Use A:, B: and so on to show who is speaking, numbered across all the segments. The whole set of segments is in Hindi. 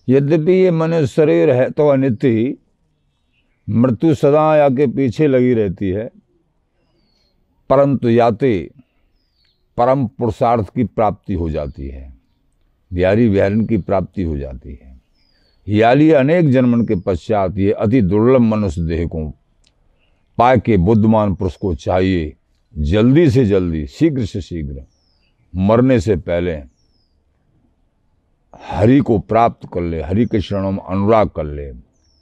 A: यद्यपि ये मनुष्य शरीर है तो अनित्य ही, मृत्यु सदा आके पीछे लगी रहती है, परंतु याते परम पुरुषार्थ की प्राप्ति हो जाती है, बिहारी बिहारिन की प्राप्ति हो जाती है। याली अनेक जन्मन के पश्चात ये अति दुर्लभ मनुष्य देह को पाए के बुद्धिमान पुरुष को चाहिए जल्दी से जल्दी, शीघ्र से शीघ्र, मरने से पहले हरि को प्राप्त कर ले, हरि के शरणों में अनुराग कर ले,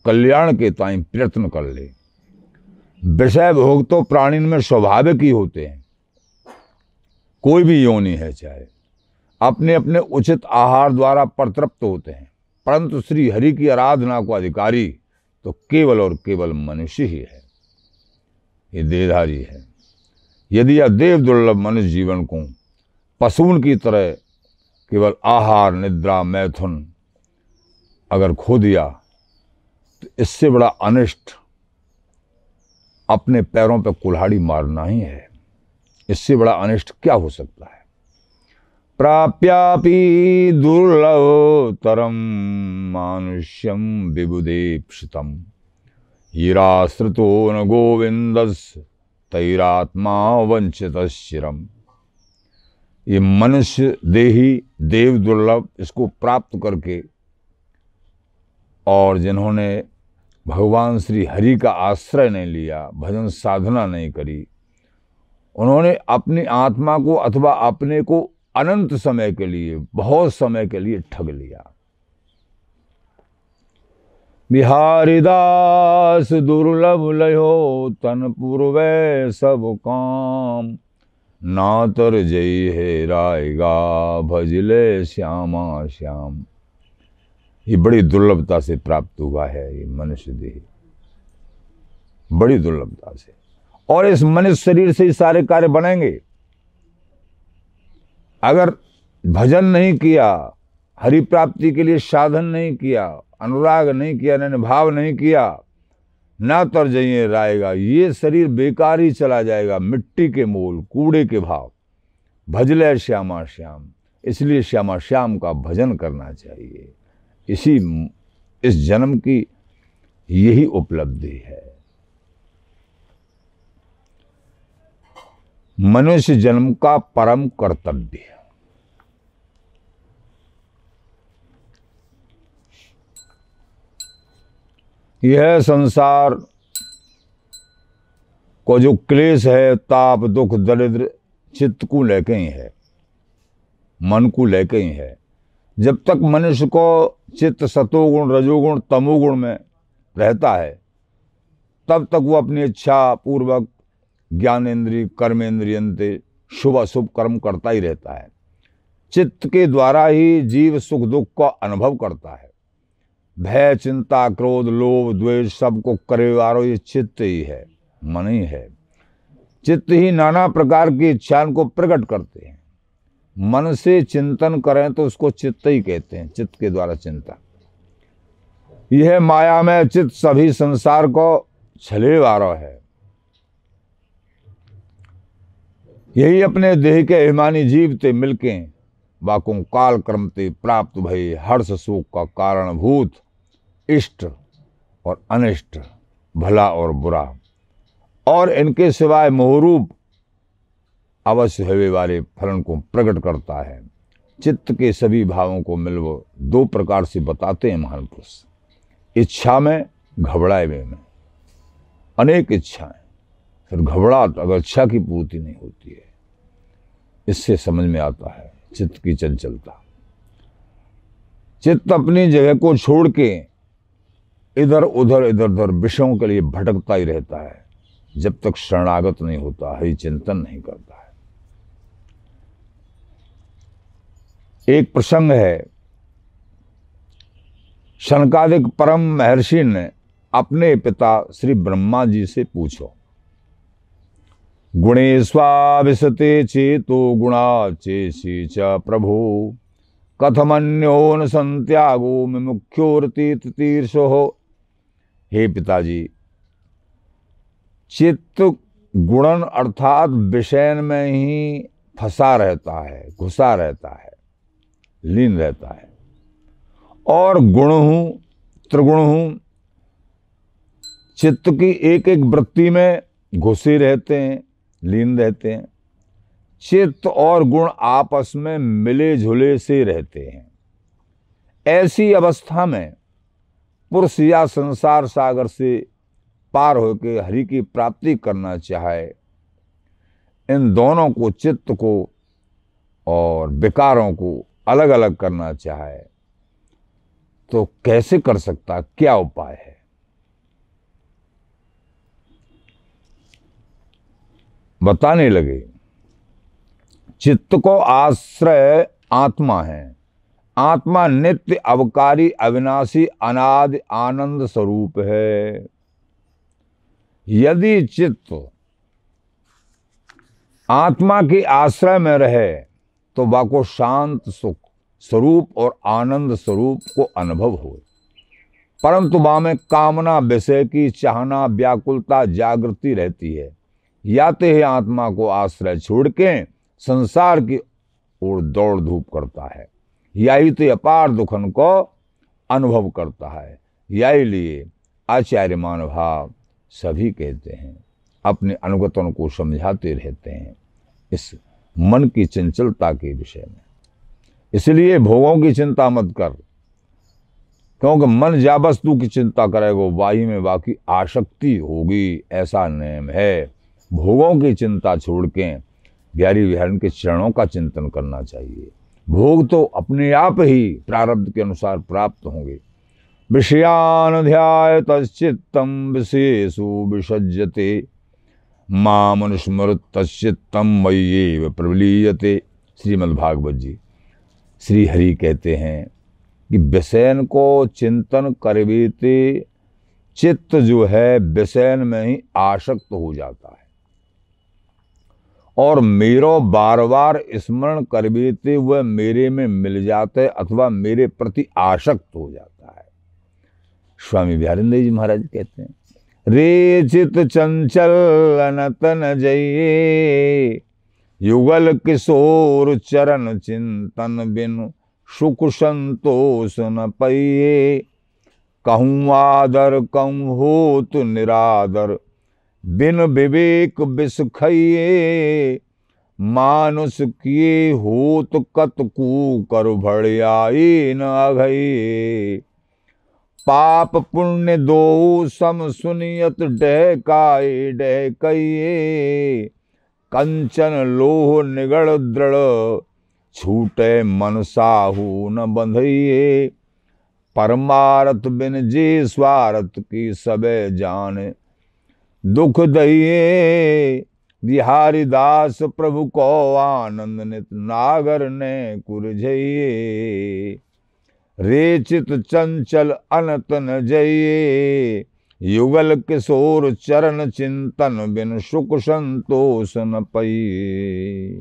A: कल्याण के ताई प्रयत्न कर ले। विषय भोग तो प्राणी में स्वाभाविक ही होते हैं, कोई भी योनि है चाहे, अपने अपने उचित आहार द्वारा परतृप्त होते हैं, परंतु श्री हरि की आराधना को अधिकारी तो केवल और केवल मनुष्य ही है, ये देहधारी है। यदि यह देव दुर्लभ मनुष्य जीवन को पशुओं की तरह केवल आहार, निद्रा, मैथुन अगर खो दिया तो इससे बड़ा अनिष्ट अपने पैरों पर कुल्हाड़ी मारना ही है। इससे बड़ा अनिष्ट क्या हो सकता है। प्राप्यापि दुर्लभतरम मानुष्यम विबुधेप्सितम हीराश्रितो न गोविंदस् तैरात्मा वंचित शिरम। ये मनुष्य देही देव दुर्लभ, इसको प्राप्त करके और जिन्होंने भगवान श्री हरि का आश्रय नहीं लिया, भजन साधना नहीं करी, उन्होंने अपनी आत्मा को अथवा अपने को अनंत समय के लिए, बहुत समय के लिए ठग लिया। बिहारीदास दुर्लभ लयो तन पूर्वे सब काम, ना तर जय है रायगा भजले श्यामा श्याम। ये बड़ी दुर्लभता से प्राप्त हुआ है ये मनुष्य देह, बड़ी दुर्लभता से। और इस मनुष्य शरीर से ही सारे कार्य बनेंगे। अगर भजन नहीं किया, हरि प्राप्ति के लिए साधन नहीं किया, अनुराग नहीं किया, भाव नहीं किया, ना तर जइए रायगा, ये शरीर बेकार ही चला जाएगा, मिट्टी के मोल, कूड़े के भाव। भजले श्यामा श्याम, इसलिए श्यामा श्याम का भजन करना चाहिए। इस जन्म की यही उपलब्धि है। मनुष्य जन्म का परम कर्तव्य। यह संसार को जो क्लेश है, ताप, दुख, दरिद्र चित्त को लेके ही है, मन को लेके ही है। जब तक मनुष्य को चित्त सतोगुण, रजोगुण, तमोगुण में रहता है, तब तक वो अपनी इच्छा पूर्वक ज्ञानेन्द्रिय, कर्मेंद्रियंते शुभ अशुभ कर्म करता ही रहता है। चित्त के द्वारा ही जीव सुख दुख का अनुभव करता है। भय, चिंता, क्रोध, लोभ, द्वेष सबको करे वालो ये चित्त ही है, मन ही है। चित्त ही नाना प्रकार की इच्छाओं को प्रकट करते हैं। मन से चिंतन करें तो उसको चित्त ही कहते हैं, चित्त के द्वारा चिंतन। यह माया में चित्त सभी संसार को छले वाला है। यही अपने देह के अभिमानी जीव ते मिलके वाकों काल कर्म ते प्राप्त भय हर्ष शोक का कारणभूत इष्ट और अनिष्ट, भला और बुरा, और इनके सिवाय मोहरूप अवश्य होने वाले फलन को प्रकट करता है। चित्त के सभी भावों को मिलवो दो प्रकार से बताते हैं महान पुरुष। इच्छा में, घबराए में। अनेक इच्छाएं, फिर घबराहट अगर इच्छा की पूर्ति नहीं होती है। इससे समझ में आता है चित्त की चंचलता। चित्त अपनी जगह को छोड़ के इधर उधर विषयों के लिए भटकता ही रहता है, जब तक शरणागत नहीं होता, हरि चिंतन नहीं करता है। एक प्रसंग है, शनकादिक परम महर्षि ने अपने पिता श्री ब्रह्मा जी से पूछो, गुणेष्वाविशते चेतो गुणा चेषि च प्रभो कथमन्यो न संत्यागो मुख्योरतीत तीर्षो। हे पिताजी, चित्त गुणन अर्थात विषयन में ही फंसा रहता है, घुसा रहता है, लीन रहता है, और गुण हूं, त्रिगुण हूं, चित्त की एक एक वृत्ति में घुसे रहते हैं, लीन रहते हैं। चित्त और गुण आपस में मिले झुले से रहते हैं। ऐसी अवस्था में पुरुष या संसार सागर से पार होकर हरि की प्राप्ति करना चाहे, इन दोनों को, चित्त को और विकारों को अलग अलग करना चाहे तो कैसे कर सकता, क्या उपाय है? बताने लगे। चित्त को आश्रय आत्मा है। आत्मा नित्य अवकारी अविनाशी अनादि आनंद स्वरूप है। यदि चित्त आत्मा के आश्रय में रहे तो वह को शांत सुख स्वरूप और आनंद स्वरूप को अनुभव हो, परंतु वह में कामना, विषय की चाहना, व्याकुलता, जागृति रहती है। याते ही आत्मा को आश्रय छोड़ के संसार की ओर दौड़ धूप करता है। यही तो अपार दुखन को अनुभव करता है। यही लिए आचार्य महानुभाव सभी कहते हैं, अपने अनुगतों को समझाते रहते हैं इस मन की चंचलता के विषय में। इसलिए भोगों की चिंता मत कर, क्योंकि मन जा वस्तु की चिंता करेगा वाही में बाकी आसक्ति होगी, ऐसा नियम है। भोगों की चिंता छोड़ के बिहारी विहरण के चरणों का चिंतन करना चाहिए। भोग तो अपने आप ही प्रारब्ध के अनुसार प्राप्त होंगे। विषयान ध्याय तच्चित्तम विशेषु विसज्जते मामनुस्मृत तच्चित्तम मय्येव प्रविलीयते। श्रीमद्भागवत जी। श्री हरि कहते हैं कि विषयन को चिंतन करबीते चित्त जो है विषयन में ही आसक्त हो जाता है, और मेरो बार बार स्मरण करबीते वह मेरे में मिल जाते अथवा मेरे प्रति आसक्त हो जाता है। स्वामी बिहारिंद्र जी महाराज कहते हैं, रे चित चंचल अनतन जइए युगल किशोर चरण चिंतन बिनु सुख संतोष न पइए। कहूँ आदर कहूँ होत निरादर बिन विवेक विष खइए। मानुष किए होत कतकू कर भड़ियाई न अघइए। पाप पुण्य दो सम सुनियत डहकाए डहकइए। कंचन लोह निगड़ दृढ़ छूटे मन साहू न बंधइए। परमारथ बिन जे स्वार्थ की सबे जाने दुख दइए। बिहारी दास प्रभु को आनंद नित नागर ने कुरझइए। रे चित चंचल अनत न जइए युगल किशोर चरण चिंतन बिन सुख संतोष न पइए।